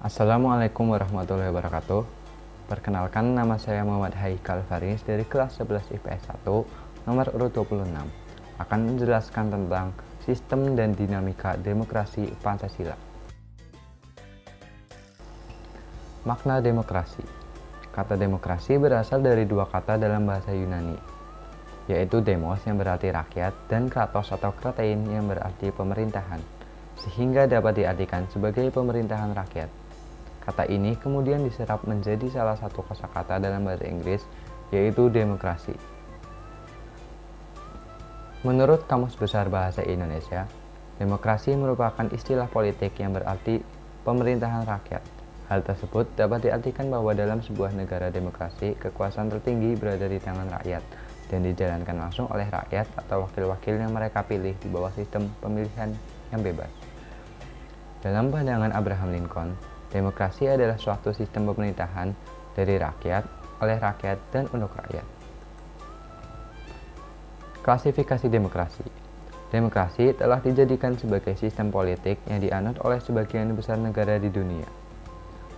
Assalamualaikum warahmatullahi wabarakatuh. Perkenalkan, nama saya Muhammad Haikal Faris dari kelas 11 IPS 1 nomor urut 26, akan menjelaskan tentang sistem dan dinamika demokrasi Pancasila. Makna demokrasi. Kata demokrasi berasal dari dua kata dalam bahasa Yunani, yaitu demos yang berarti rakyat dan kratos atau kratein yang berarti pemerintahan, sehingga dapat diartikan sebagai pemerintahan rakyat. Kata ini kemudian diserap menjadi salah satu kosakata dalam bahasa Inggris, yaitu demokrasi. Menurut Kamus Besar Bahasa Indonesia, demokrasi merupakan istilah politik yang berarti pemerintahan rakyat. Hal tersebut dapat diartikan bahwa dalam sebuah negara demokrasi, kekuasaan tertinggi berada di tangan rakyat dan dijalankan langsung oleh rakyat atau wakil-wakil yang mereka pilih di bawah sistem pemilihan yang bebas. Dalam pandangan Abraham Lincoln, demokrasi adalah suatu sistem pemerintahan dari rakyat, oleh rakyat, dan untuk rakyat. Klasifikasi demokrasi. Demokrasi telah dijadikan sebagai sistem politik yang dianut oleh sebagian besar negara di dunia.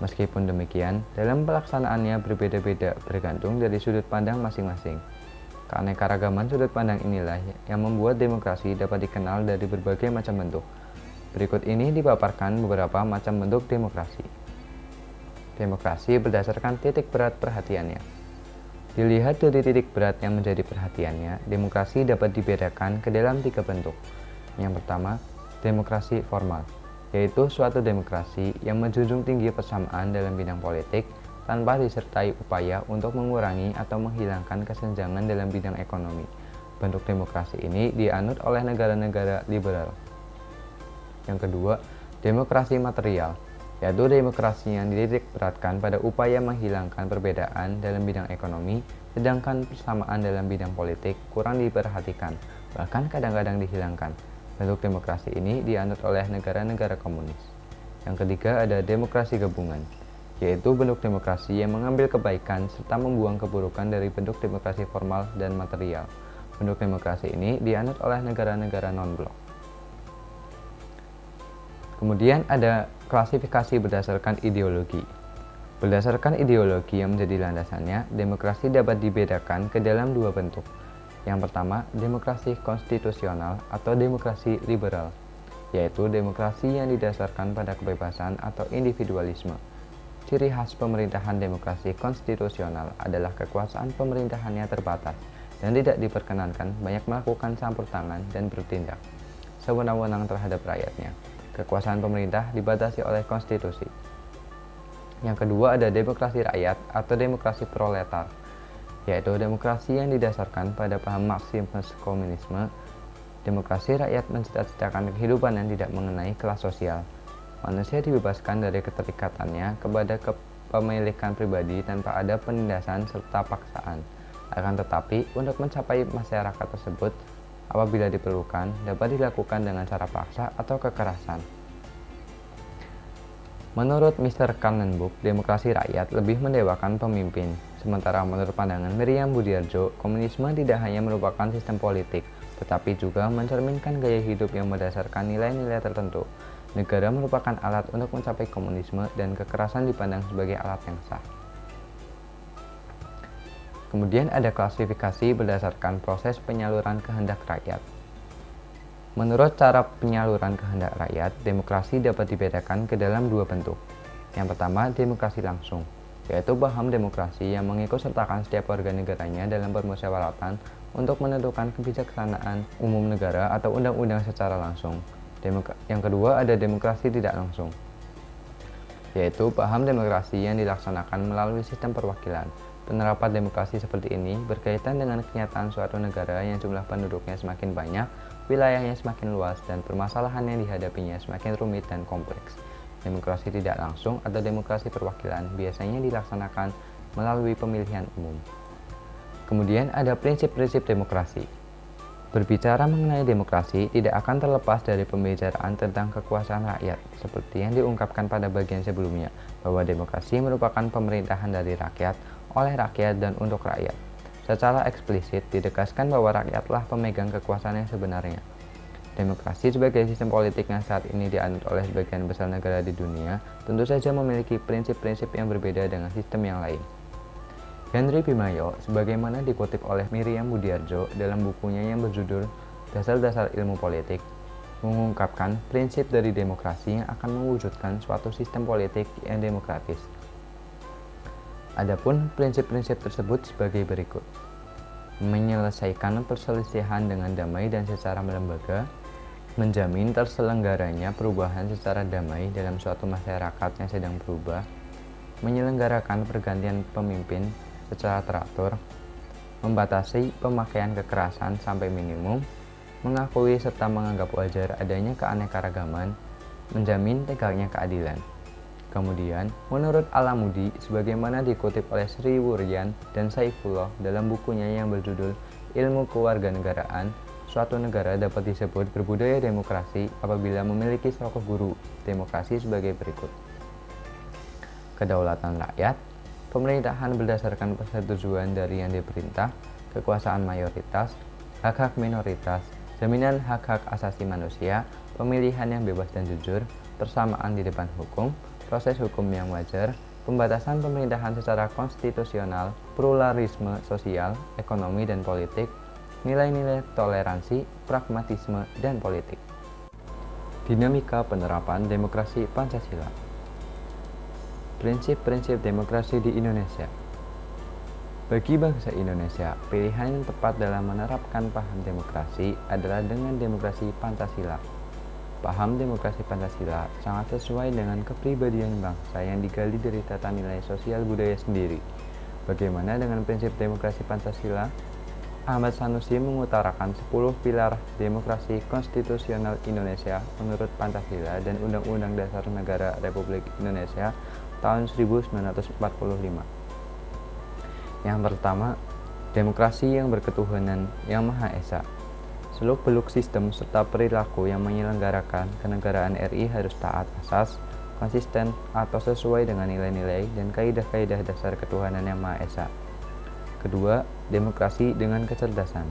Meskipun demikian, dalam pelaksanaannya berbeda-beda bergantung dari sudut pandang masing-masing. Keanekaragaman sudut pandang inilah yang membuat demokrasi dapat dikenal dari berbagai macam bentuk. Berikut ini dipaparkan beberapa macam bentuk demokrasi. Demokrasi berdasarkan titik berat perhatiannya. Dilihat dari titik berat yang menjadi perhatiannya, demokrasi dapat dibedakan ke dalam tiga bentuk. Yang pertama, demokrasi formal, yaitu suatu demokrasi yang menjunjung tinggi persamaan dalam bidang politik tanpa disertai upaya untuk mengurangi atau menghilangkan kesenjangan dalam bidang ekonomi. Bentuk demokrasi ini dianut oleh negara-negara liberal. Yang kedua, demokrasi material, yaitu demokrasi yang dititik beratkan pada upaya menghilangkan perbedaan dalam bidang ekonomi, sedangkan persamaan dalam bidang politik kurang diperhatikan, bahkan kadang-kadang dihilangkan. Bentuk demokrasi ini dianut oleh negara-negara komunis. Yang ketiga ada demokrasi gabungan, yaitu bentuk demokrasi yang mengambil kebaikan serta membuang keburukan dari bentuk demokrasi formal dan material. Bentuk demokrasi ini dianut oleh negara-negara non-blok. Kemudian ada klasifikasi berdasarkan ideologi. Berdasarkan ideologi yang menjadi landasannya, demokrasi dapat dibedakan ke dalam dua bentuk. Yang pertama, demokrasi konstitusional atau demokrasi liberal, yaitu demokrasi yang didasarkan pada kebebasan atau individualisme. Ciri khas pemerintahan demokrasi konstitusional adalah kekuasaan pemerintahannya terbatas dan tidak diperkenankan banyak melakukan campur tangan dan bertindak sewenang-wenang terhadap rakyatnya. Kekuasaan pemerintah dibatasi oleh konstitusi. Yang kedua ada demokrasi rakyat atau demokrasi proletar, yaitu demokrasi yang didasarkan pada paham Marxisme komunisme. Demokrasi rakyat mencita-citakan kehidupan yang tidak mengenai kelas sosial. Manusia dibebaskan dari keterikatannya kepada kepemilikan pribadi tanpa ada penindasan serta paksaan. Akan tetapi, untuk mencapai masyarakat tersebut, apabila diperlukan, dapat dilakukan dengan cara paksa atau kekerasan. Menurut Mr. Kallenbach, demokrasi rakyat lebih mendewakan pemimpin. Sementara menurut pandangan Miriam Budiarjo, komunisme tidak hanya merupakan sistem politik, tetapi juga mencerminkan gaya hidup yang berdasarkan nilai-nilai tertentu. Negara merupakan alat untuk mencapai komunisme dan kekerasan dipandang sebagai alat yang sah. Kemudian ada klasifikasi berdasarkan proses penyaluran kehendak rakyat. Menurut cara penyaluran kehendak rakyat, demokrasi dapat dibedakan ke dalam dua bentuk. Yang pertama, demokrasi langsung, yaitu paham demokrasi yang mengikutsertakan setiap warga negaranya dalam permusyawaratan untuk menentukan kebijaksanaan umum negara atau undang-undang secara langsung. Yang kedua ada demokrasi tidak langsung, yaitu paham demokrasi yang dilaksanakan melalui sistem perwakilan. Penerapan demokrasi seperti ini berkaitan dengan kenyataan suatu negara yang jumlah penduduknya semakin banyak, wilayahnya semakin luas, dan permasalahan yang dihadapinya semakin rumit dan kompleks. Demokrasi tidak langsung atau demokrasi perwakilan biasanya dilaksanakan melalui pemilihan umum. Kemudian ada prinsip-prinsip demokrasi. Berbicara mengenai demokrasi tidak akan terlepas dari pembicaraan tentang kekuasaan rakyat, seperti yang diungkapkan pada bagian sebelumnya, bahwa demokrasi merupakan pemerintahan dari rakyat, oleh rakyat, dan untuk rakyat. Secara eksplisit ditegaskan bahwa rakyatlah pemegang kekuasaan yang sebenarnya. Demokrasi sebagai sistem politik yang saat ini dianut oleh sebagian besar negara di dunia tentu saja memiliki prinsip-prinsip yang berbeda dengan sistem yang lain. Henry Bimayo, sebagaimana dikutip oleh Miriam Budiarjo dalam bukunya yang berjudul Dasar-Dasar Ilmu Politik, mengungkapkan prinsip dari demokrasi yang akan mewujudkan suatu sistem politik yang demokratis. Adapun prinsip-prinsip tersebut sebagai berikut: menyelesaikan perselisihan dengan damai dan secara lembaga, menjamin terselenggaranya perubahan secara damai dalam suatu masyarakat yang sedang berubah, menyelenggarakan pergantian pemimpin secara teratur, membatasi pemakaian kekerasan sampai minimum, mengakui serta menganggap wajar adanya keanekaragaman, menjamin tegaknya keadilan. Kemudian, menurut Alamudi, sebagaimana dikutip oleh Sri Wuryan dan Saifullah dalam bukunya yang berjudul Ilmu Kewarganegaraan, suatu negara dapat disebut berbudaya demokrasi apabila memiliki struktur guru demokrasi sebagai berikut: kedaulatan rakyat, pemerintahan berdasarkan persetujuan dari yang diperintah, kekuasaan mayoritas, hak-hak minoritas, jaminan hak-hak asasi manusia, pemilihan yang bebas dan jujur, persamaan di depan hukum, proses hukum yang wajar, pembatasan pemerintahan secara konstitusional, pluralisme sosial, ekonomi dan politik, nilai-nilai toleransi, pragmatisme, dan politik. Dinamika penerapan demokrasi Pancasila. Prinsip-prinsip demokrasi di Indonesia. Bagi bangsa Indonesia, pilihan yang tepat dalam menerapkan paham demokrasi adalah dengan demokrasi Pancasila. Paham demokrasi Pancasila sangat sesuai dengan kepribadian bangsa yang digali dari tata nilai sosial budaya sendiri. Bagaimana dengan prinsip demokrasi Pancasila? Ahmad Sanusi mengutarakan 10 pilar demokrasi konstitusional Indonesia menurut Pancasila dan Undang-Undang Dasar Negara Republik Indonesia tahun 1945. Yang pertama, demokrasi yang berketuhanan yang Maha Esa. Seluk-beluk sistem serta perilaku yang menyelenggarakan kenegaraan RI harus taat asas, konsisten, atau sesuai dengan nilai-nilai dan kaidah-kaidah dasar ketuhanan yang Maha Esa. Kedua, demokrasi dengan kecerdasan.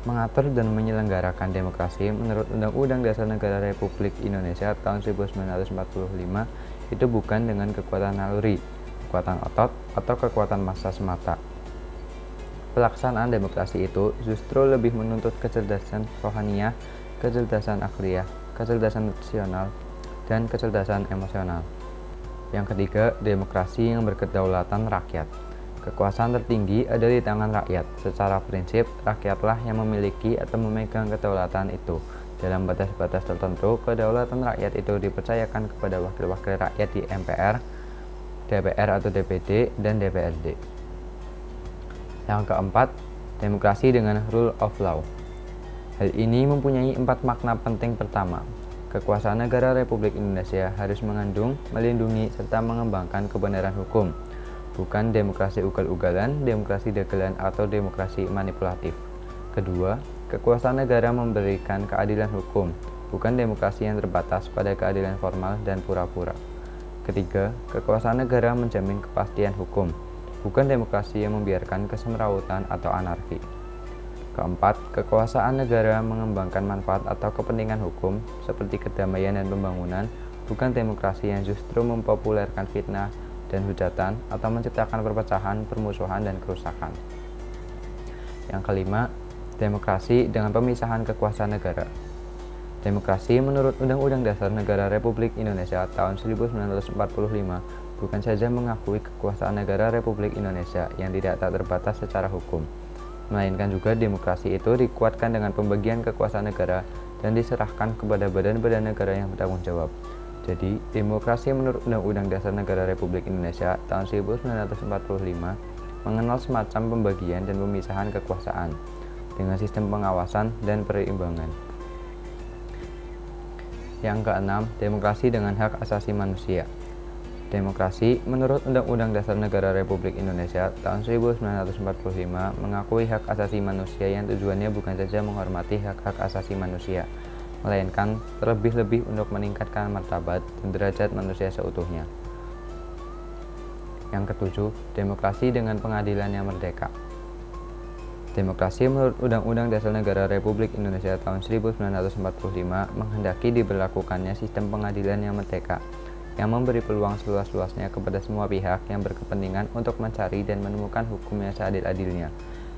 Mengatur dan menyelenggarakan demokrasi menurut Undang-Undang Dasar Negara Republik Indonesia tahun 1945 itu bukan dengan kekuatan naluri, kekuatan otot, atau kekuatan massa semata. Pelaksanaan demokrasi itu justru lebih menuntut kecerdasan rohaniah, kecerdasan akliyah, kecerdasan rasional, dan kecerdasan emosional. Yang ketiga, demokrasi yang berkedaulatan rakyat. Kekuasaan tertinggi ada di tangan rakyat. Secara prinsip, rakyatlah yang memiliki atau memegang kedaulatan itu. Dalam batas-batas tertentu, kedaulatan rakyat itu dipercayakan kepada wakil-wakil rakyat di MPR, DPR atau DPD, dan DPRD. Yang keempat, demokrasi dengan rule of law. Hal ini mempunyai 4 makna penting. Pertama, kekuasaan negara Republik Indonesia harus mengandung, melindungi, serta mengembangkan kebenaran hukum. Bukan demokrasi ugal-ugalan, demokrasi dagelan, atau demokrasi manipulatif. Kedua, kekuasaan negara memberikan keadilan hukum, bukan demokrasi yang terbatas pada keadilan formal dan pura-pura. Ketiga, kekuasaan negara menjamin kepastian hukum, bukan demokrasi yang membiarkan kesemrawutan atau anarki. Keempat, kekuasaan negara mengembangkan manfaat atau kepentingan hukum seperti kedamaian dan pembangunan, bukan demokrasi yang justru mempopulerkan fitnah dan hujatan atau menciptakan perpecahan, permusuhan, dan kerusakan. Yang kelima, demokrasi dengan pemisahan kekuasaan negara. Demokrasi menurut Undang-Undang Dasar Negara Republik Indonesia tahun 1945 bukan saja mengakui kekuasaan negara Republik Indonesia yang tidak tak terbatas secara hukum, melainkan juga demokrasi itu dikuatkan dengan pembagian kekuasaan negara dan diserahkan kepada badan-badan negara yang bertanggung jawab. Jadi, demokrasi menurut Undang-Undang Dasar Negara Republik Indonesia tahun 1945 mengenal semacam pembagian dan pemisahan kekuasaan dengan sistem pengawasan dan perimbangan. Yang keenam, demokrasi dengan hak asasi manusia. Demokrasi menurut Undang-Undang Dasar Negara Republik Indonesia tahun 1945 mengakui hak asasi manusia yang tujuannya bukan saja menghormati hak-hak asasi manusia, melainkan terlebih-lebih untuk meningkatkan martabat dan derajat manusia seutuhnya. Yang ketujuh, demokrasi dengan pengadilan yang merdeka. Demokrasi menurut Undang-Undang Dasar Negara Republik Indonesia tahun 1945 menghendaki diberlakukannya sistem pengadilan yang merdeka, yang memberi peluang seluas-luasnya kepada semua pihak yang berkepentingan untuk mencari dan menemukan hukum yang seadil-adilnya.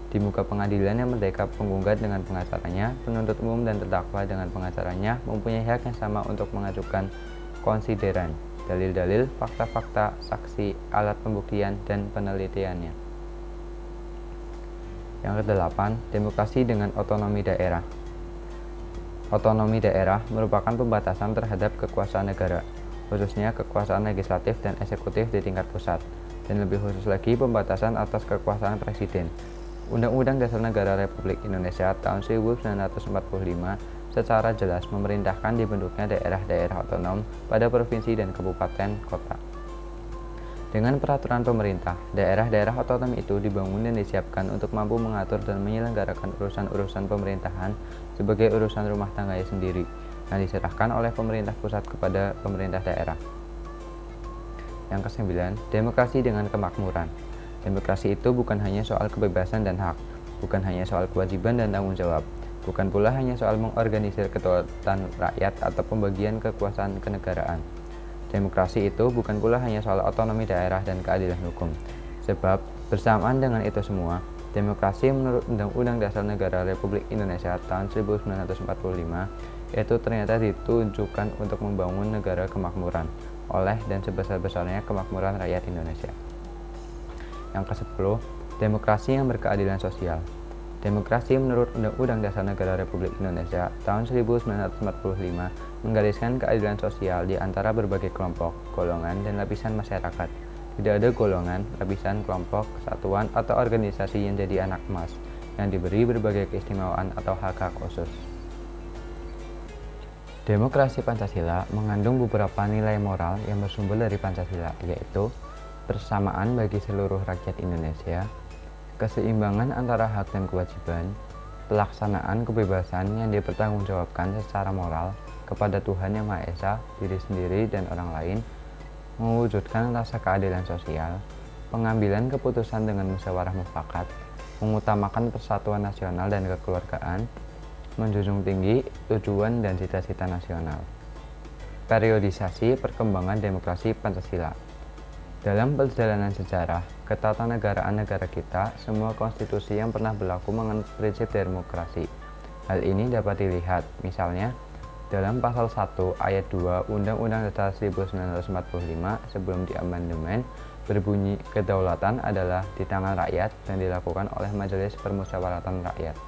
Di muka pengadilan yang merdeka, penggugat dengan pengacaranya, penuntut umum dan terdakwa dengan pengacaranya mempunyai hak yang sama untuk mengajukan konsideran, dalil-dalil, fakta-fakta, saksi, alat pembuktian, dan penelitiannya. Yang kedelapan, demokrasi dengan otonomi daerah. Otonomi daerah merupakan pembatasan terhadap kekuasaan negara, khususnya kekuasaan legislatif dan eksekutif di tingkat pusat, dan lebih khusus lagi pembatasan atas kekuasaan presiden. Undang-Undang Dasar Negara Republik Indonesia tahun 1945 secara jelas memerintahkan dibentuknya daerah-daerah otonom pada provinsi dan kabupaten kota. Dengan peraturan pemerintah, daerah-daerah otonom itu dibangun dan disiapkan untuk mampu mengatur dan menyelenggarakan urusan-urusan pemerintahan sebagai urusan rumah tangganya sendiri, yang diserahkan oleh pemerintah pusat kepada pemerintah daerah. Yang kesembilan, demokrasi dengan kemakmuran. Demokrasi itu bukan hanya soal kebebasan dan hak, bukan hanya soal kewajiban dan tanggung jawab, bukan pula hanya soal mengorganisir kedaulatan rakyat atau pembagian kekuasaan kenegaraan. Demokrasi itu bukan pula hanya soal otonomi daerah dan keadilan hukum, sebab bersamaan dengan itu semua, demokrasi menurut Undang-Undang Dasar Negara Republik Indonesia tahun 1945 itu ternyata ditunjukkan untuk membangun negara kemakmuran oleh dan sebesar-besarnya kemakmuran rakyat Indonesia. Yang ke-10, demokrasi yang berkeadilan sosial. Demokrasi menurut Undang-Undang Dasar Negara Republik Indonesia tahun 1945 menggariskan keadilan sosial di antara berbagai kelompok, golongan, dan lapisan masyarakat. Tidak ada golongan, lapisan, kelompok, kesatuan, atau organisasi yang jadi anak emas, yang diberi berbagai keistimewaan atau hak-hak khusus. Demokrasi Pancasila mengandung beberapa nilai moral yang bersumber dari Pancasila, yaitu persamaan bagi seluruh rakyat Indonesia, keseimbangan antara hak dan kewajiban, pelaksanaan kebebasan yang dipertanggungjawabkan secara moral kepada Tuhan Yang Maha Esa, diri sendiri, dan orang lain, mewujudkan rasa keadilan sosial, pengambilan keputusan dengan musyawarah mufakat, mengutamakan persatuan nasional dan kekeluargaan, menjunjung tinggi tujuan dan cita-cita nasional. Periodisasi perkembangan demokrasi Pancasila. Dalam perjalanan sejarah, ketatanegaraan negara kita, semua konstitusi yang pernah berlaku menganut prinsip demokrasi. Hal ini dapat dilihat, misalnya, dalam pasal 1 ayat 2 Undang-Undang Dasar 1945 sebelum diamandemen berbunyi kedaulatan adalah di tangan rakyat dan dilakukan oleh Majelis Permusyawaratan Rakyat.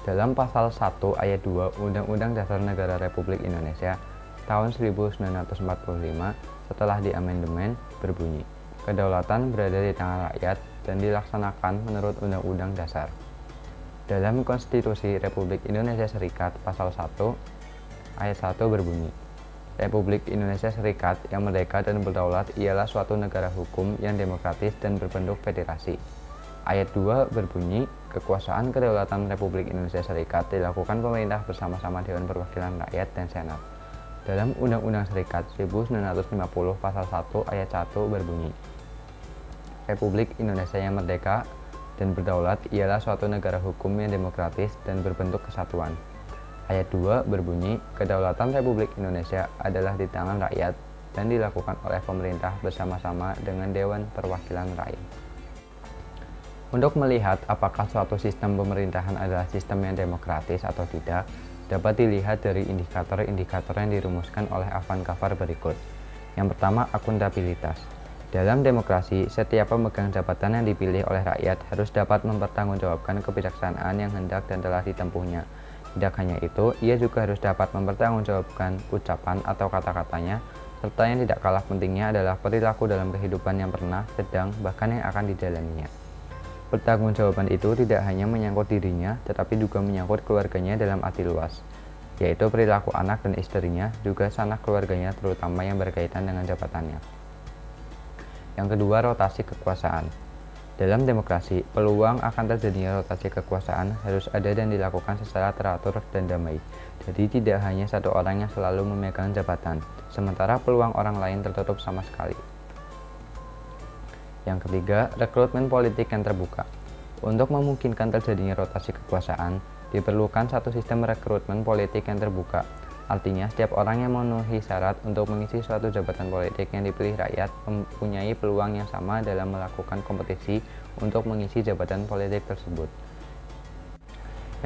Dalam pasal 1 ayat 2 Undang-Undang Dasar Negara Republik Indonesia tahun 1945 setelah diamandemen berbunyi, kedaulatan berada di tangan rakyat dan dilaksanakan menurut Undang-Undang Dasar. Dalam Konstitusi Republik Indonesia Serikat pasal 1 ayat 1 berbunyi, Republik Indonesia Serikat yang merdeka dan berdaulat ialah suatu negara hukum yang demokratis dan berbentuk federasi. Ayat 2 berbunyi, kekuasaan kedaulatan Republik Indonesia Serikat dilakukan pemerintah bersama-sama Dewan Perwakilan Rakyat dan Senat. Dalam Undang-Undang Serikat 1950 pasal 1 ayat 1 berbunyi, Republik Indonesia yang merdeka dan berdaulat ialah suatu negara hukum yang demokratis dan berbentuk kesatuan. Ayat 2 berbunyi, kedaulatan Republik Indonesia adalah di tangan rakyat dan dilakukan oleh pemerintah bersama-sama dengan Dewan Perwakilan Rakyat. Untuk melihat apakah suatu sistem pemerintahan adalah sistem yang demokratis atau tidak, dapat dilihat dari indikator-indikator yang dirumuskan oleh Avan Kavar berikut. Yang pertama, akuntabilitas. Dalam demokrasi, setiap pemegang jabatan yang dipilih oleh rakyat harus dapat mempertanggungjawabkan kebijaksanaan yang hendak dan telah ditempuhnya. Tidak hanya itu, ia juga harus dapat mempertanggungjawabkan ucapan atau kata-katanya, serta yang tidak kalah pentingnya adalah perilaku dalam kehidupan yang pernah, sedang, bahkan yang akan dijalaninya. Pertanggungjawaban itu tidak hanya menyangkut dirinya, tetapi juga menyangkut keluarganya dalam arti luas, yaitu perilaku anak dan istrinya, juga sanak keluarganya terutama yang berkaitan dengan jabatannya. Yang kedua, rotasi kekuasaan. Dalam demokrasi, peluang akan terjadinya rotasi kekuasaan harus ada dan dilakukan secara teratur dan damai. Jadi tidak hanya satu orang yang selalu memegang jabatan, sementara peluang orang lain tertutup sama sekali. Yang ketiga, rekrutmen politik yang terbuka. Untuk memungkinkan terjadinya rotasi kekuasaan, diperlukan satu sistem rekrutmen politik yang terbuka. Artinya, setiap orang yang memenuhi syarat untuk mengisi suatu jabatan politik yang dipilih rakyat mempunyai peluang yang sama dalam melakukan kompetisi untuk mengisi jabatan politik tersebut.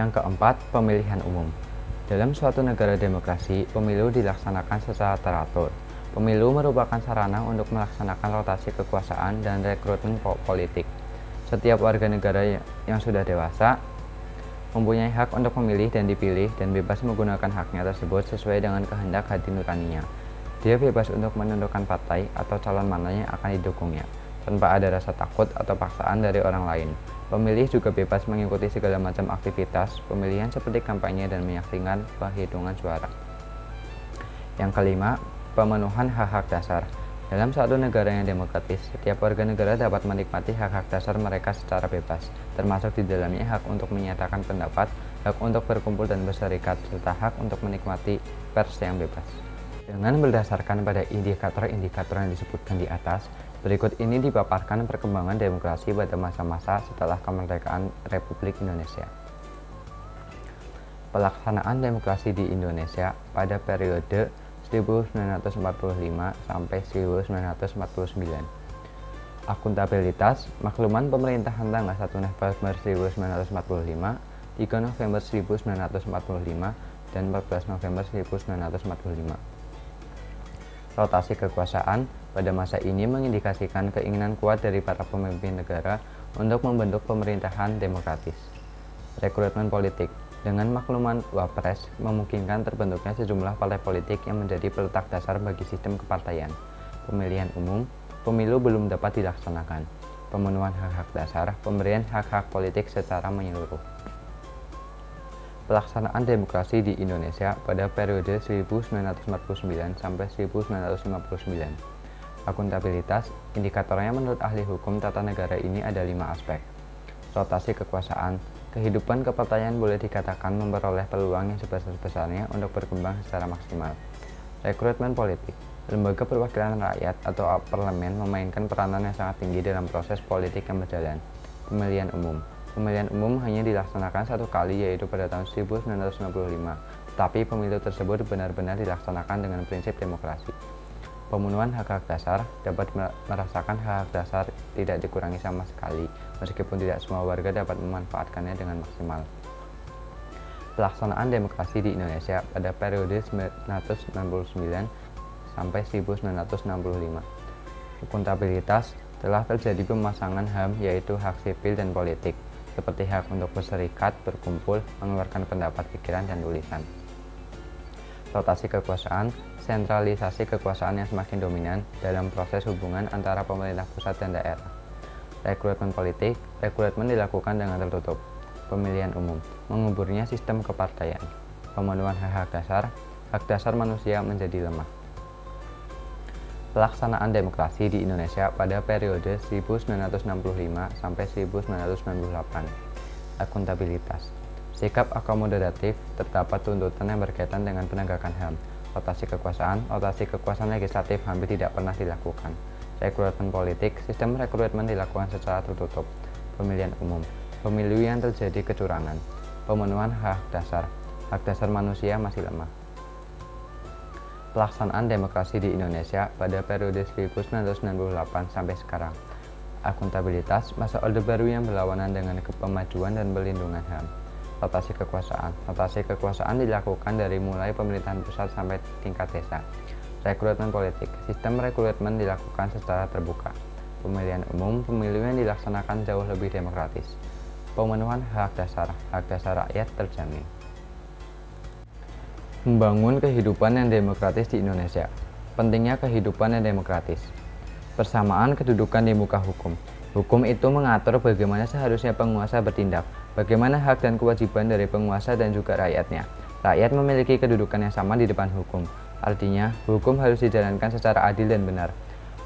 Yang keempat, pemilihan umum. Dalam suatu negara demokrasi, pemilu dilaksanakan secara teratur. Pemilu merupakan sarana untuk melaksanakan rotasi kekuasaan dan rekrutmen politik. Setiap warga negara yang sudah dewasa mempunyai hak untuk memilih dan dipilih dan bebas menggunakan haknya tersebut sesuai dengan kehendak hati nuraninya. Dia bebas untuk menentukan partai atau calon mana yang akan didukungnya, tanpa ada rasa takut atau paksaan dari orang lain. Pemilih juga bebas mengikuti segala macam aktivitas pemilihan seperti kampanye dan menyaksikan penghitungan suara. Yang kelima, pemenuhan hak-hak dasar. Dalam suatu negara yang demokratis, setiap warga negara dapat menikmati hak-hak dasar mereka secara bebas, termasuk di dalamnya hak untuk menyatakan pendapat, hak untuk berkumpul dan berserikat, serta hak untuk menikmati pers yang bebas. Dengan berdasarkan pada indikator-indikator yang disebutkan di atas, berikut ini dipaparkan perkembangan demokrasi pada masa-masa setelah kemerdekaan Republik Indonesia. Pelaksanaan demokrasi di Indonesia pada periode 1945 sampai 1949. Akuntabilitas, makluman pemerintahan tanggal 1 November 1945, 3 November 1945, dan 14 November 1945. Rotasi kekuasaan pada masa ini mengindikasikan keinginan kuat dari para pemimpin negara untuk membentuk pemerintahan demokratis. Rekrutmen politik. Dengan makluman Wapres memungkinkan terbentuknya sejumlah partai politik yang menjadi peletak dasar bagi sistem kepartaian. Pemilihan umum, pemilu belum dapat dilaksanakan. Pemenuhan hak-hak dasar, pemberian hak-hak politik secara menyeluruh. Pelaksanaan demokrasi di Indonesia pada periode 1949 sampai 1959. Akuntabilitas, indikatornya menurut ahli hukum tata negara ini ada 5 aspek. Rotasi kekuasaan, kehidupan kepartaian boleh dikatakan memperoleh peluang yang sebesar-besarnya untuk berkembang secara maksimal. Rekrutmen politik, lembaga perwakilan rakyat atau parlemen memainkan peranan yang sangat tinggi dalam proses politik yang berjalan. Pemilihan umum, pemilihan umum hanya dilaksanakan satu kali yaitu pada tahun 1965, tetapi pemilu tersebut benar-benar dilaksanakan dengan prinsip demokrasi. Pemenuhan hak-hak dasar, dapat merasakan hak dasar tidak dikurangi sama sekali, meskipun tidak semua warga dapat memanfaatkannya dengan maksimal. Pelaksanaan demokrasi di Indonesia pada periode 1969 sampai 1965. Akuntabilitas, telah terjadi pemasangan HAM yaitu hak sipil dan politik, seperti hak untuk berserikat, berkumpul, mengeluarkan pendapat, pikiran, dan tulisan. Rotasi kekuasaan, sentralisasi kekuasaan yang semakin dominan dalam proses hubungan antara pemerintah pusat dan daerah. Rekrutmen politik, rekrutmen dilakukan dengan tertutup. Pemilihan umum, menguburnya sistem kepartaian. Pemenuhan hak dasar manusia menjadi lemah. Pelaksanaan demokrasi di Indonesia pada periode 1965 sampai 1998. Akuntabilitas, sikap akomodatif, terdapat tuntutan yang berkaitan dengan penegakan HAM. Rotasi kekuasaan legislatif hampir tidak pernah dilakukan. Rekrutmen politik, sistem rekrutmen dilakukan secara tertutup. Pemilihan umum, pemilu yang terjadi kecurangan. Pemenuhan hak dasar manusia masih lemah. Pelaksanaan demokrasi di Indonesia pada periode 1998 sampai sekarang. Akuntabilitas, masa Orde Baru yang berlawanan dengan kemajuan dan perlindungan HAM. Rotasi kekuasaan dilakukan dari mulai pemerintahan pusat sampai tingkat desa. Rekrutmen politik, sistem rekrutmen dilakukan secara terbuka. Pemilihan umum, pemilu yang dilaksanakan jauh lebih demokratis. Pemenuhan hak dasar rakyat terjamin. Membangun kehidupan yang demokratis di Indonesia. Pentingnya kehidupan yang demokratis. Persamaan kedudukan di muka hukum. Hukum itu mengatur bagaimana seharusnya penguasa bertindak, bagaimana hak dan kewajiban dari penguasa dan juga rakyatnya. Rakyat memiliki kedudukan yang sama di depan hukum. Artinya, hukum harus dijalankan secara adil dan benar.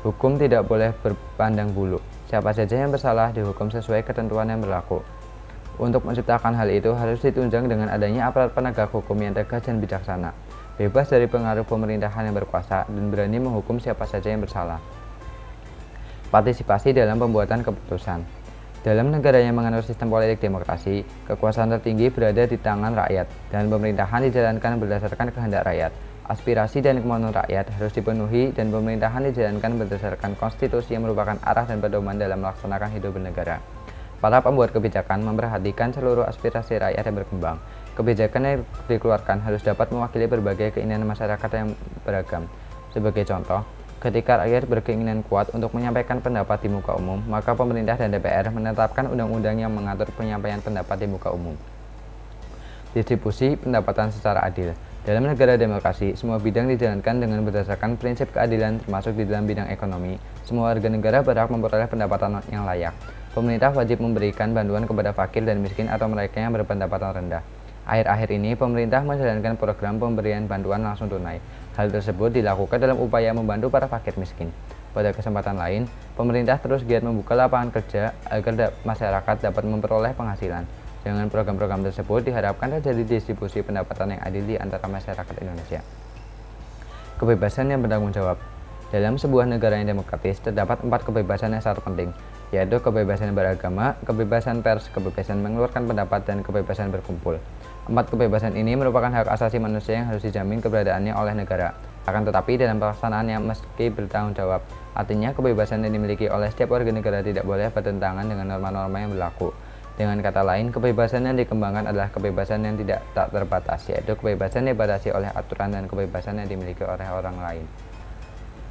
Hukum tidak boleh berpandang bulu. Siapa saja yang bersalah dihukum sesuai ketentuan yang berlaku. Untuk menciptakan hal itu harus ditunjang dengan adanya aparat penegak hukum yang tegas dan bijaksana, bebas dari pengaruh pemerintahan yang berkuasa, dan berani menghukum siapa saja yang bersalah. Partisipasi dalam pembuatan keputusan. Dalam negara yang menganut sistem politik demokrasi, kekuasaan tertinggi berada di tangan rakyat, dan pemerintahan dijalankan berdasarkan kehendak rakyat. Aspirasi dan kemauan rakyat harus dipenuhi, dan pemerintahan dijalankan berdasarkan konstitusi yang merupakan arah dan pedoman dalam melaksanakan hidup bernegara. Para pembuat kebijakan memperhatikan seluruh aspirasi rakyat yang berkembang. Kebijakan yang dikeluarkan harus dapat mewakili berbagai keinginan masyarakat yang beragam. Sebagai contoh, ketika rakyat berkeinginan kuat untuk menyampaikan pendapat di muka umum, maka pemerintah dan DPR menetapkan undang-undang yang mengatur penyampaian pendapat di muka umum. Distribusi pendapatan secara adil. Dalam negara demokrasi, semua bidang dijalankan dengan berdasarkan prinsip keadilan, termasuk di dalam bidang ekonomi. Semua warga negara berhak memperoleh pendapatan yang layak. Pemerintah wajib memberikan bantuan kepada fakir dan miskin atau mereka yang berpendapatan rendah. Akhir-akhir ini, pemerintah menjalankan program pemberian bantuan langsung tunai. Hal tersebut dilakukan dalam upaya membantu para fakir miskin. Pada kesempatan lain, pemerintah terus giat membuka lapangan kerja agar masyarakat dapat memperoleh penghasilan. Dengan program-program tersebut, diharapkan terjadi distribusi pendapatan yang adil di antara masyarakat Indonesia. Kebebasan yang bertanggung jawab. Dalam sebuah negara yang demokratis, terdapat 4 kebebasan yang sangat penting, yaitu kebebasan beragama, kebebasan pers, kebebasan mengeluarkan pendapat, dan kebebasan berkumpul. 4 kebebasan ini merupakan hak asasi manusia yang harus dijamin keberadaannya oleh negara. Akan tetapi dalam pelaksanaannya meski bertanggung jawab, artinya kebebasan yang dimiliki oleh setiap warga negara tidak boleh bertentangan dengan norma-norma yang berlaku. Dengan kata lain, kebebasan yang dikembangkan adalah kebebasan yang tak terbatas, yaitu kebebasan yang dibatasi oleh aturan dan kebebasan yang dimiliki oleh orang lain.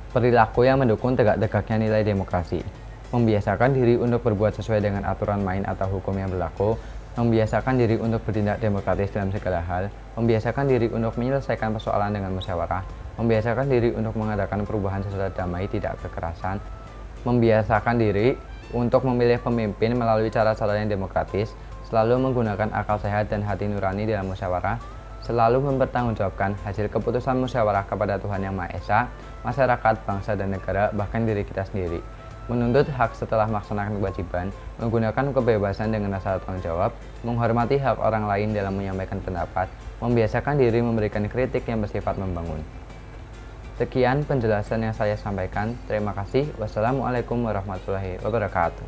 Perilaku yang mendukung tegak-tegaknya nilai demokrasi. Membiasakan diri untuk berbuat sesuai dengan aturan main atau hukum yang berlaku, membiasakan diri untuk bertindak demokratis dalam segala hal, membiasakan diri untuk menyelesaikan persoalan dengan musyawarah, membiasakan diri untuk mengadakan perubahan secara damai tidak kekerasan, membiasakan diri untuk memilih pemimpin melalui cara-cara yang demokratis, selalu menggunakan akal sehat dan hati nurani dalam musyawarah, selalu mempertanggungjawabkan hasil keputusan musyawarah kepada Tuhan Yang Maha Esa, masyarakat, bangsa, dan negara, bahkan diri kita sendiri. Menuntut hak setelah melaksanakan kewajiban, menggunakan kebebasan dengan rasa tanggung jawab, menghormati hak orang lain dalam menyampaikan pendapat, membiasakan diri memberikan kritik yang bersifat membangun. Sekian penjelasan yang saya sampaikan. Terima kasih. Wassalamualaikum warahmatullahi wabarakatuh.